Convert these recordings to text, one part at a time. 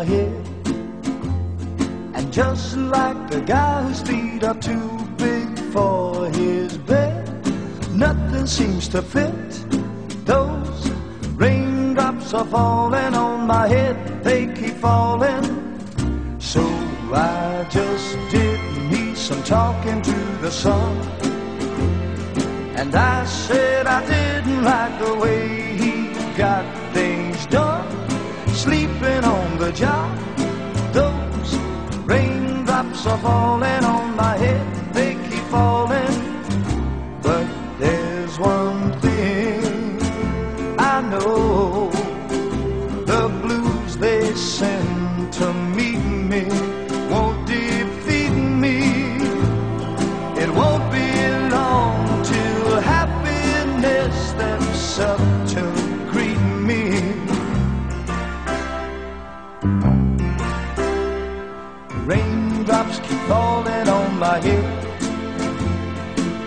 my head. And just like the guy whose feet are too big for his bed, nothing seems to fit. Those raindrops are falling on my head, they keep falling. So I just did me some talking to the sun, and I said I didn't like the way he got things done, sleeping on the job. Those raindrops are falling on my head, they keep falling. But there's one thing I know, the blues they send to meet me won't defeat me. It won't be long till happiness steps up to greet me. Raindrops keep falling on my head,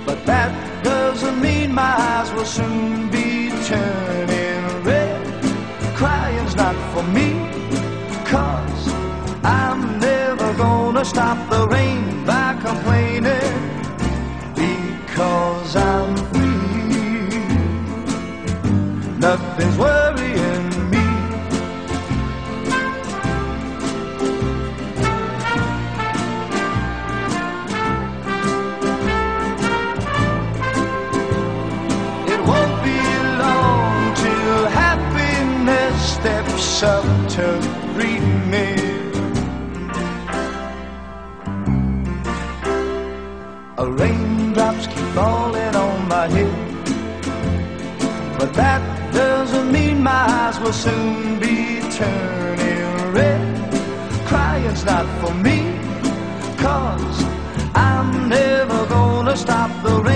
but that doesn't mean my eyes will soon be turning red. Crying's not for me, 'cause I'm never gonna stop the rain by complaining, because I'm free. Nothing's worrying me. It won't be long till happiness steps up to greet me. Raindrops keep falling on my head, but that doesn't mean my eyes will soon be turning red. Crying's not for me, 'cause I'm never gonna stop the rain